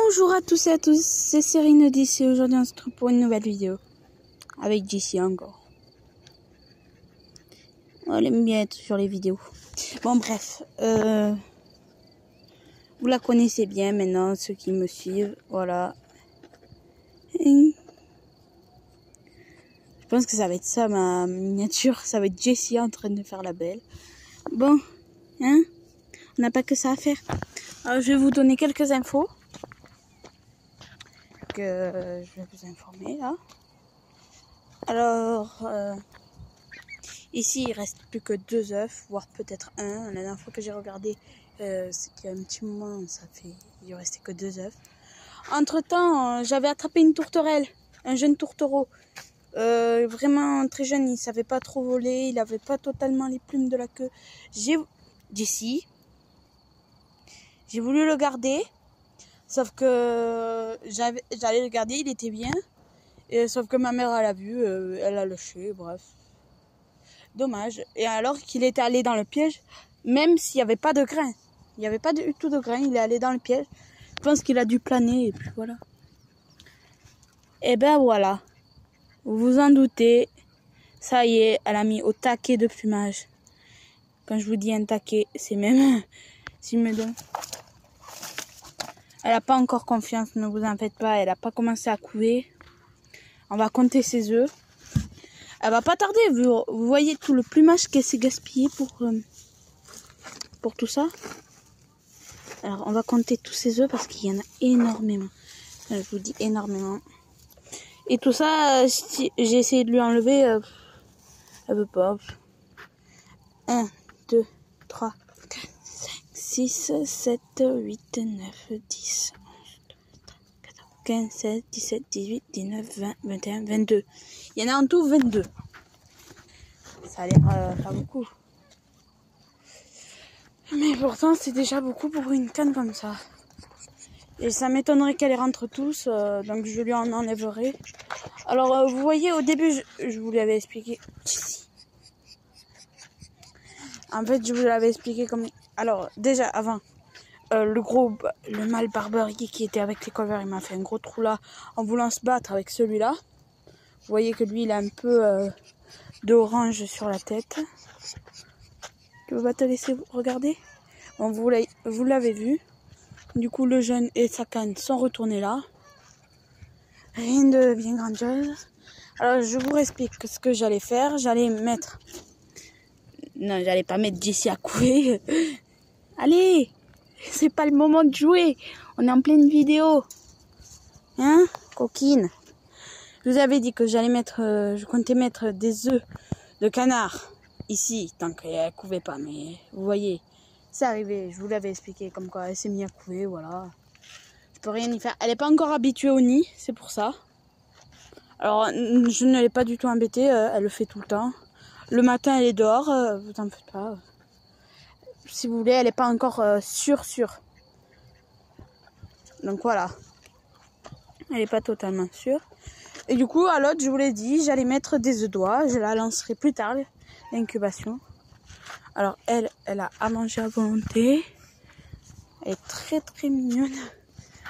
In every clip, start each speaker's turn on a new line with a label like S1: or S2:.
S1: Bonjour à tous et à tous, c'est Cyrine d'ici. Aujourd'hui on se retrouve pour une nouvelle vidéo avec Jessie encore. Elle aime bien être sur les vidéos. Bon bref, vous la connaissez bien maintenant, ceux qui me suivent, voilà. Je pense que ça va être ça ma miniature, ça va être Jessie en train de faire la belle. Bon, hein, on n'a pas que ça à faire. Alors je vais vous donner quelques infos. Je vais vous informer là. Alors, ici il reste plus que 2 œufs, voire peut-être un. La dernière fois que j'ai regardé, c'est qu'il y a un petit moment, il restait que 2 œufs. Entre temps, j'avais attrapé une tourterelle, un jeune tourtereau. Vraiment très jeune, il savait pas trop voler, il avait pas totalement les plumes de la queue. D'ici, j'ai voulu le garder. Sauf que j'allais le garder, il était bien. Et sauf que ma mère, elle a vu, elle a lâché, bref. Dommage. Et alors qu'il était allé dans le piège, même s'il n'y avait pas de grain. Il n'y avait pas du tout de grain, il est allé dans le piège. Je pense qu'il a dû planer et puis voilà. Et ben voilà. Vous vous en doutez. Ça y est, elle a mis au taquet de plumage. Quand je vous dis un taquet, c'est même... s'il me donne... Elle n'a pas encore confiance, ne vous en faites pas. Elle n'a pas commencé à couver. On va compter ses œufs. Elle va pas tarder. Vous voyez tout le plumage qu'elle s'est gaspillé pour tout ça. Alors, on va compter tous ses œufs parce qu'il y en a énormément. Je vous dis énormément. Et tout ça, j'ai essayé de lui enlever. Elle veut pas. 1, 2, 3, 4, 5, 6, 7, 8, 9, 10, 11, 12, 13, 14, 15, 16, 17, 18, 19, 20, 21, 22. Il y en a en tout 22. Ça a l'air pas beaucoup. Mais pourtant, c'est déjà beaucoup pour une canne comme ça. Et ça m'étonnerait qu'elle les rentre tous, donc je lui en enlèverai. Alors, vous voyez, au début, je vous l'avais expliqué. En fait, je vous l'avais expliqué comme... Alors, déjà, avant, le mâle Barber qui était avec les colverts, il m'a fait un gros trou là, en voulant se battre avec celui-là. Vous voyez que lui, il a un peu d'orange sur la tête. Je vais pas te laisser regarder. Bon, vous l'avez vu. Du coup, le jeune et sa canne sont retournés là. Rien de bien grandiose. Alors, je vous explique ce que j'allais faire. J'allais mettre... Non, j'allais pas mettre Jessie à couver. Allez, c'est pas le moment de jouer. On est en pleine vidéo. Hein, coquine. Je vous avais dit que je comptais mettre des œufs de canard ici, tant qu'elle couvait pas. Mais vous voyez, c'est arrivé. Je vous l'avais expliqué comme quoi elle s'est mise à couver, voilà. Je peux rien y faire. Elle n'est pas encore habituée au nid, c'est pour ça. Alors, je ne l'ai pas du tout embêtée. Elle le fait tout le temps. Le matin, elle est dehors, vous en faites pas. Si vous voulez, elle n'est pas encore sûre. Donc voilà. Elle n'est pas totalement sûre. Et du coup, à l'autre, je vous l'ai dit, j'allais mettre des œufs d'oie. Je la lancerai plus tard, l'incubation. Alors, elle a à manger à volonté. Elle est très très mignonne.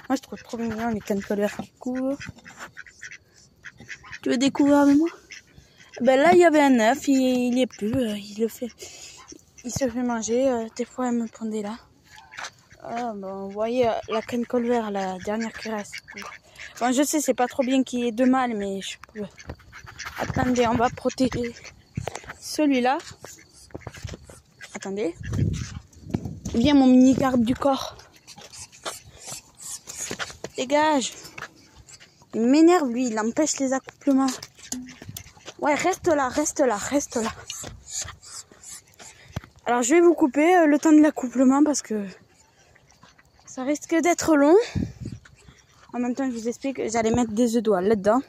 S1: Moi, je trouve trop mignon les cannes colverts qui couvrent. Tu veux découvrir avec moi? Ben là, il y avait un œuf, il est plus, il se fait manger, des fois elle me pondait là. Ah, bon, vous voyez la canne colvert, la dernière qui reste. Bon, je sais, c'est pas trop bien qu'il y ait 2 mâles, mais je peux... Attendez, on va protéger celui-là. Attendez. Viens mon mini garde du corps. Dégage. Il m'énerve lui, il empêche les accouplements. Ouais, reste là. Alors, je vais vous couper le temps de l'accouplement parce que ça risque d'être long. En même temps, je vous explique, j'allais mettre des œufs d'oie là-dedans.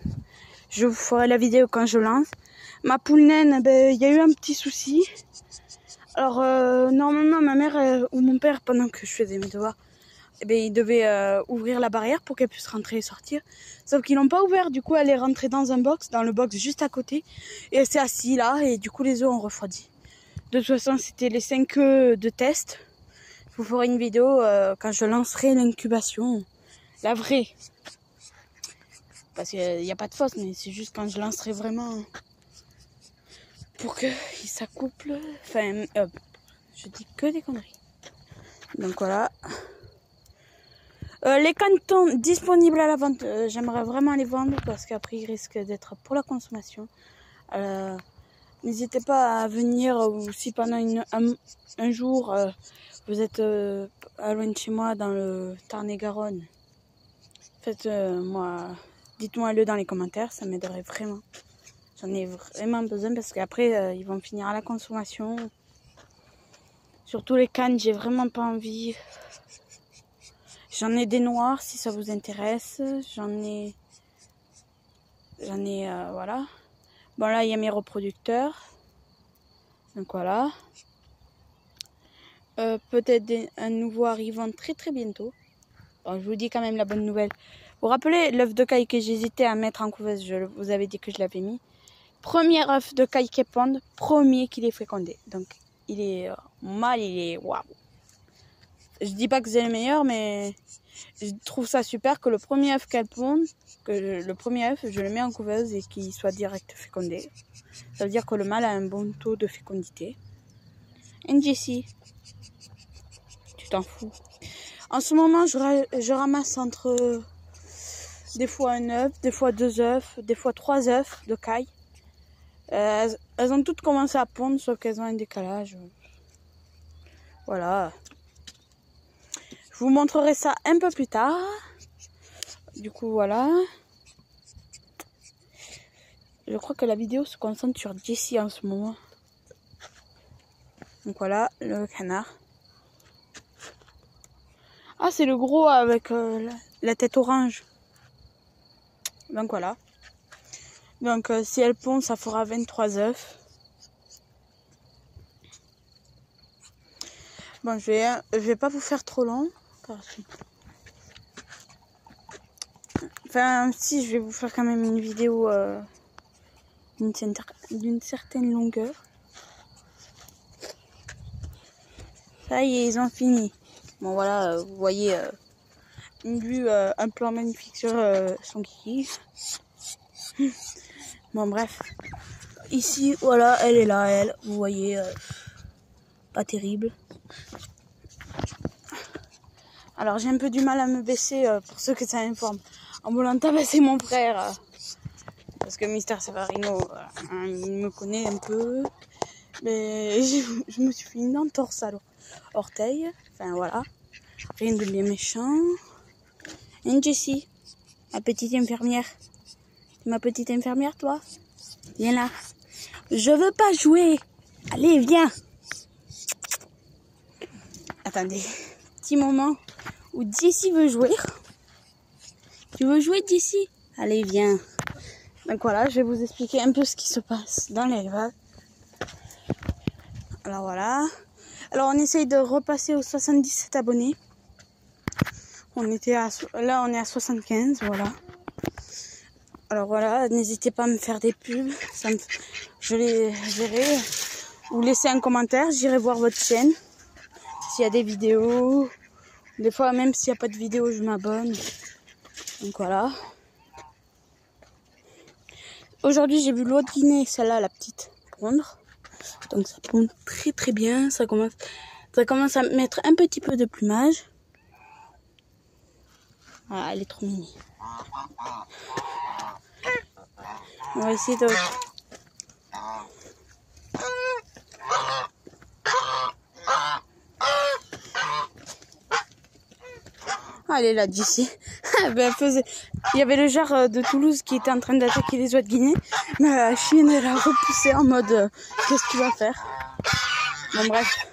S1: Je vous ferai la vidéo quand je lance. Ma poule naine, ben, il y a eu un petit souci. Alors, normalement, ma mère ou mon père, pendant que je faisais mes devoirs, eh ben, ils devaient ouvrir la barrière pour qu'elle puisse rentrer et sortir. Sauf qu'ils l'ont pas ouvert, du coup elle est rentrée dans un box, dans le box juste à côté. Et elle s'est assise là et du coup les œufs ont refroidi. De toute façon c'était les 5 œufs de test. Je vous ferai une vidéo quand je lancerai l'incubation. La vraie. Parce qu'il n'y a pas de fausse, mais c'est juste quand je lancerai vraiment pour que s'accouple. Enfin, je dis que des conneries. Donc voilà. Les cannes sont disponibles à la vente. J'aimerais vraiment les vendre parce qu'après ils risquent d'être pour la consommation. N'hésitez pas à venir ou si pendant un jour vous êtes à loin de chez moi dans le Tarn-et-Garonne. Dites-moi le dans les commentaires, ça m'aiderait vraiment. J'en ai vraiment besoin parce qu'après ils vont finir à la consommation. Surtout les cannes, j'ai vraiment pas envie. J'en ai des noirs si ça vous intéresse. J'en ai voilà. Bon là il y a mes reproducteurs. Donc voilà. Peut-être un nouveau arrivant très très bientôt. Bon, je vous dis quand même la bonne nouvelle. Vous vous rappelez l'œuf de caille que j'hésitais à mettre en couveuse, je vous avais dit que je l'avais mis. Premier œuf de caille qui pond, premier qu'il est fécondé. Donc il est mâle, il est waouh. Je dis pas que c'est le meilleur, mais je trouve ça super que le premier œuf qu'elle ponde, le premier œuf, je le mets en couveuse et qu'il soit direct fécondé. Ça veut dire que le mâle a un bon taux de fécondité. Et Jessie, tu t'en fous. En ce moment, je ramasse entre des fois un œuf, des fois 2 œufs, des fois 3 œufs de caille. Elles ont toutes commencé à pondre, sauf qu'elles ont un décalage. Voilà. Je vous montrerai ça un peu plus tard. Du coup, voilà. Je crois que la vidéo se concentre sur Jessie en ce moment. Donc voilà, le canard. Ah, c'est le gros avec la tête orange. Donc voilà. Donc si elle pond, ça fera 23 œufs. Bon, je vais pas vous faire trop long. Enfin, si, je vais vous faire quand même une vidéo d'une certaine longueur. Ça y est, ils ont fini. Bon, voilà, vous voyez une vue, un plan magnifique sur son kiki. Bon, bref. Ici, voilà, elle est là, elle. Vous voyez, pas terrible. Alors, j'ai un peu du mal à me baisser pour ceux que ça informe. En voulant tabasser mon frère. Parce que Mister Severino, il me connaît un peu. Mais je me suis fait une entorse à l'orteil. Enfin, voilà. Rien de bien méchant. Et Jessie, ma petite infirmière. Ma petite infirmière, toi. Viens là. Je veux pas jouer. Allez, viens. Attendez. Petit moment où Jessie veut jouer. Tu veux jouer, Jessie? Allez, viens. Donc voilà, je vais vous expliquer un peu ce qui se passe dans l'élevage. Alors voilà. Alors on essaye de repasser aux 77 abonnés. Là on est à 75, voilà. Alors voilà, n'hésitez pas à me faire des pubs. Je les verrai. Ou laissez un commentaire, j'irai voir votre chaîne. S'il y a des vidéos. Des fois même s'il n'y a pas de vidéo, je m'abonne. Donc voilà. Aujourd'hui j'ai vu l'autre Guinée, celle-là, la petite, pondre. Donc ça pond très très bien. Ça commence à mettre un petit peu de plumage. Ah, elle est trop mignonne. On va essayer de... Ah, elle est là, d'ici. Il y avait le genre de Toulouse qui était en train d'attaquer les oies de Guinée. Mais la chienne, elle a repoussé en mode qu'est-ce que tu vas faire? Bon, bref.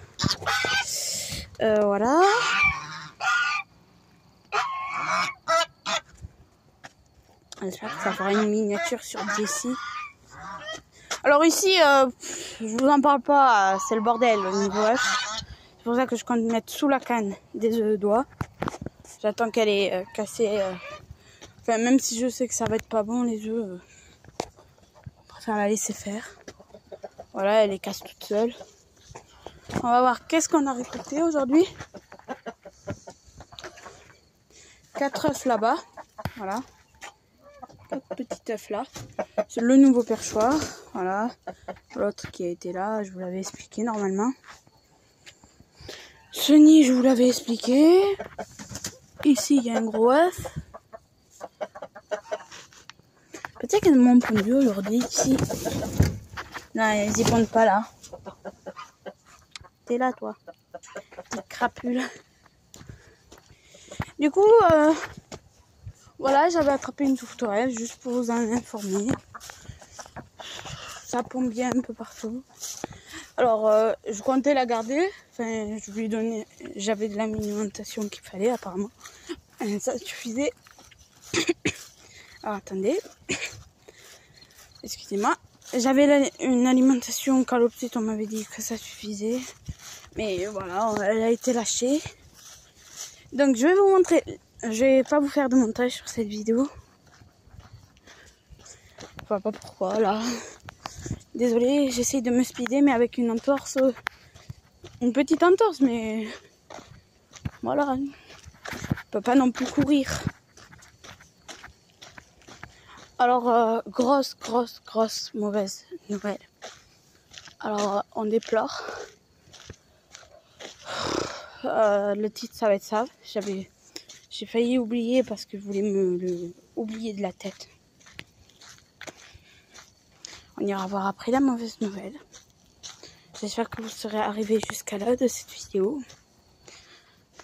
S1: Voilà. J'espère que ça fera une miniature sur Jessie. Alors ici, je vous en parle pas, c'est le bordel au niveau œuf. C'est pour ça que je compte mettre sous la canne des œufs d'oie. J'attends qu'elle est cassée. Enfin, même si je sais que ça va être pas bon, les œufs, je préfère la laisser faire. Voilà, elle les casse toute seule. On va voir qu'est-ce qu'on a récolté aujourd'hui. 4 œufs là-bas. Voilà. 4 petits œufs là. C'est le nouveau perchoir. Voilà. L'autre qui a été là, je vous l'avais expliqué normalement. Ce nid, je vous l'avais expliqué. Ici, il y a un gros œuf. Peut-être qu'il y a de mon pondu aujourd'hui ici. Non, ils y pondent pas là. T'es là, toi. Petite crapule. Du coup, voilà, j'avais attrapé une tourterelle juste pour vous en informer. Ça pond bien un peu partout. Alors, je comptais la garder. Enfin, je lui donnais. J'avais de l'alimentation qu'il fallait, apparemment. Ça suffisait. Alors, attendez. Excusez-moi. J'avais une alimentation calopsite, on m'avait dit que ça suffisait. Mais voilà, elle a été lâchée. Donc, je vais vous montrer. Je vais pas vous faire de montage sur cette vidéo. Je vois pas pourquoi, là. Désolée, j'essaye de me speeder, mais avec une entorse. Une petite entorse, mais... Voilà. Je peux pas non plus courir. Alors, grosse mauvaise nouvelle. Alors, on déplore. Le titre, ça va être ça. J'ai failli oublier parce que je voulais me oublier de la tête. On ira voir après la mauvaise nouvelle. J'espère que vous serez arrivés jusqu'à là de cette vidéo.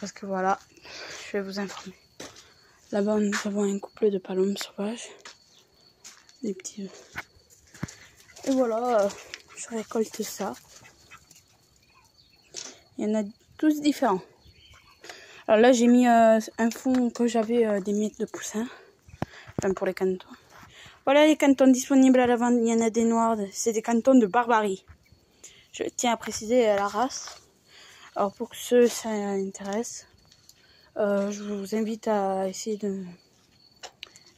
S1: Parce que voilà, je vais vous informer. Là-bas, nous avons un couple de palombes sauvages. Des petits œufs. Et voilà, je récolte ça. Il y en a tous différents. Alors là, j'ai mis un fond que j'avais des miettes de poussin. Enfin, pour les cantons. Voilà les cantons disponibles à la vente. Il y en a des noirs. C'est des cantons de Barbarie. Je tiens à préciser la race. Alors pour ceux ça intéresse, je vous invite à essayer de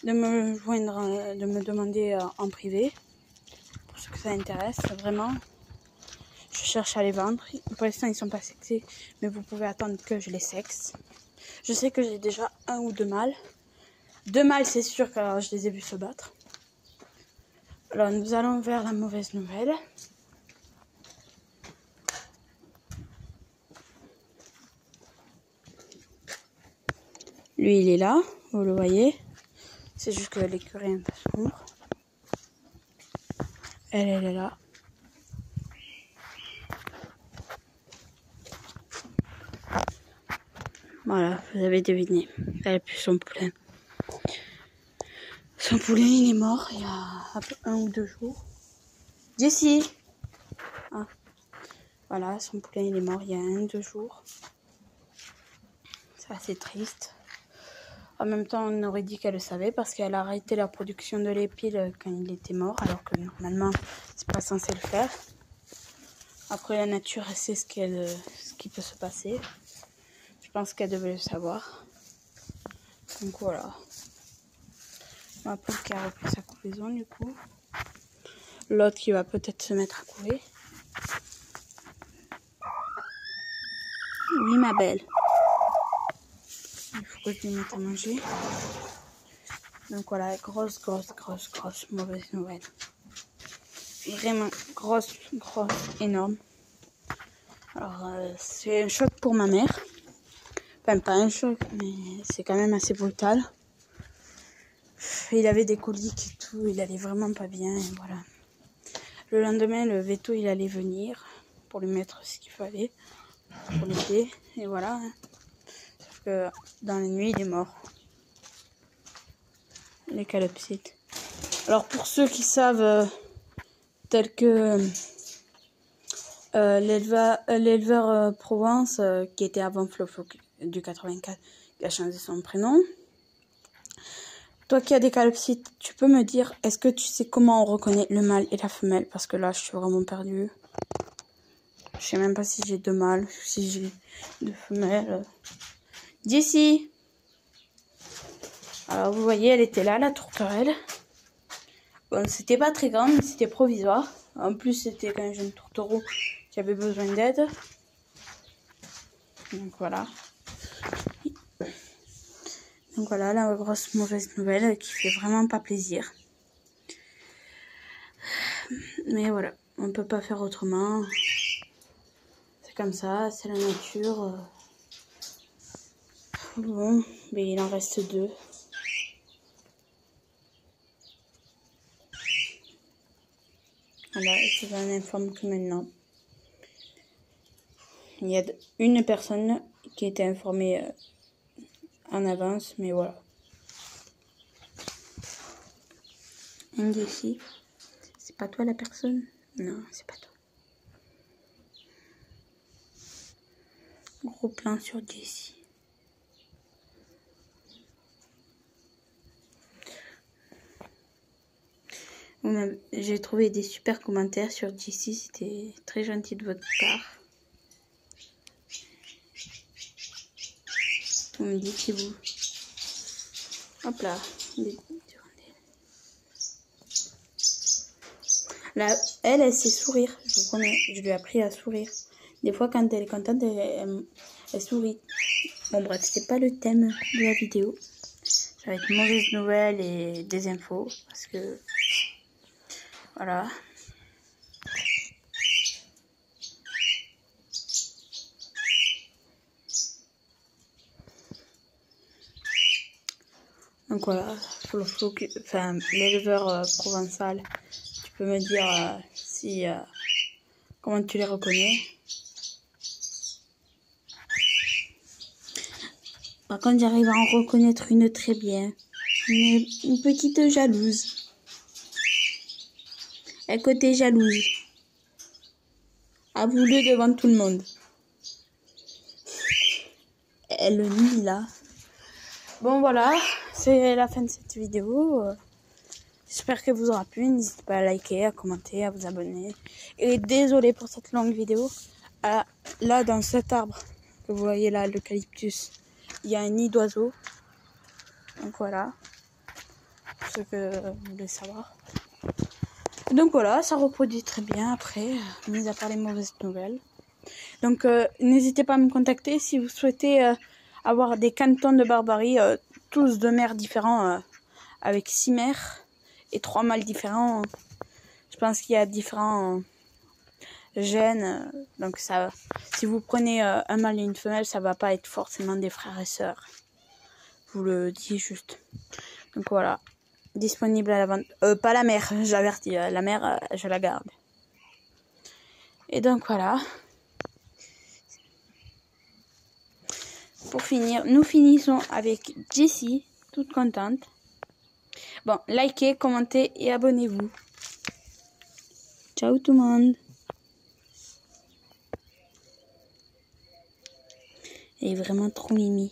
S1: me joindre, de me demander en privé. Pour ceux que ça intéresse, vraiment. Je cherche à les vendre. Pour l'instant, ils sont pas sexés, mais vous pouvez attendre que je les sexe. Je sais que j'ai déjà 1 ou 2 mâles. 2 mâles, c'est sûr que je les ai vus se battre. Alors, nous allons vers la mauvaise nouvelle. Lui, il est là, vous le voyez. C'est juste que l'écurie est un peu sombre. Elle est là. Voilà, vous avez deviné. Elle a plus son poulain. Son poulain, il est mort il y a 1 ou 2 jours. Jessie! Ah. Voilà, son poulain, il est mort il y a 1 ou 2 jours. C'est assez triste. En même temps, on aurait dit qu'elle le savait parce qu'elle a arrêté la production de lait pile quand il était mort, alors que normalement, c'est pas censé le faire. Après, la nature, elle sait ce qui peut se passer. Je pense qu'elle devait le savoir. Donc voilà. Ma poule qui a repris sa couvaison du coup. L'autre qui va peut-être se mettre à couver. Oui, ma belle. Il faut que je lui mette à manger. Donc voilà, grosse mauvaise nouvelle. Vraiment grosse, énorme. Alors, c'est un choc pour ma mère. Enfin, pas un choc, mais c'est quand même assez brutal. Il avait des coliques et tout, il allait vraiment pas bien, et voilà. Le lendemain, le veto, il allait venir pour lui mettre ce qu'il fallait, pour l'aider, et voilà. Sauf que dans la nuit, il est mort. Les calopsites. Alors, pour ceux qui savent, tel que l'éleveur Provence, qui était avant Flo du 84, qui a changé son prénom. Toi qui as des calopsites, tu peux me dire, est-ce que tu sais comment on reconnaît le mâle et la femelle? Parce que là, je suis vraiment perdue. Je sais même pas si j'ai 2 mâles, si j'ai 2 femelles. D'ici. Alors, vous voyez, elle était là, la tourterelle. Bon, c'était pas très grande, mais c'était provisoire. En plus, c'était un jeune tourtereau qui avait besoin d'aide. Donc, voilà. Donc voilà, la grosse mauvaise nouvelle qui fait vraiment pas plaisir. Mais voilà, on peut pas faire autrement. C'est comme ça, c'est la nature. Bon, mais il en reste 2. Voilà, je vous en informe que maintenant. Il y a une personne qui a été informée en avance, mais voilà. Jessie, c'est pas toi la personne? Non, c'est pas toi. Gros plan sur Jessie. J'ai trouvé des super commentaires sur Jessie, c'était très gentil de votre part. Vous me dites si vous... Hop là, là, elle sait sourire, je vous promets, je lui ai appris à sourire. Des fois, quand elle est contente, elle sourit. Bon, bref, c'est pas le thème de la vidéo. Ça va être mauvaise nouvelle et des infos, parce que... Voilà. Donc voilà, enfin, l'éleveur provençal, tu peux me dire si comment tu les reconnais. Par contre, j'arrive à en reconnaître une très bien, une petite jalouse. Un côté jalouse. Avoue-le devant tout le monde. Elle le nie là. Bon voilà, c'est la fin de cette vidéo. J'espère qu'elle vous aura plu. N'hésitez pas à liker, à commenter, à vous abonner. Et désolé pour cette longue vidéo. Là, dans cet arbre que vous voyez là, l'eucalyptus, il y a un nid d'oiseaux. Donc voilà, ce que vous voulez savoir. Donc voilà, ça reproduit très bien après, mis à part les mauvaises nouvelles. Donc n'hésitez pas à me contacter si vous souhaitez avoir des cantons de Barbarie, tous de mères différents, avec 6 mères et 3 mâles différents. Je pense qu'il y a différents gènes, donc ça, si vous prenez un mâle et une femelle, ça va pas être forcément des frères et sœurs. Je vous le dis juste. Donc voilà, disponible à la vente. Pas la mère, j'avertis, la mère, je la garde. Et donc voilà. Pour finir, nous finissons avec Jessie, toute contente. Bon, likez, commentez et abonnez-vous. Ciao tout le monde. Elle est vraiment trop mimi.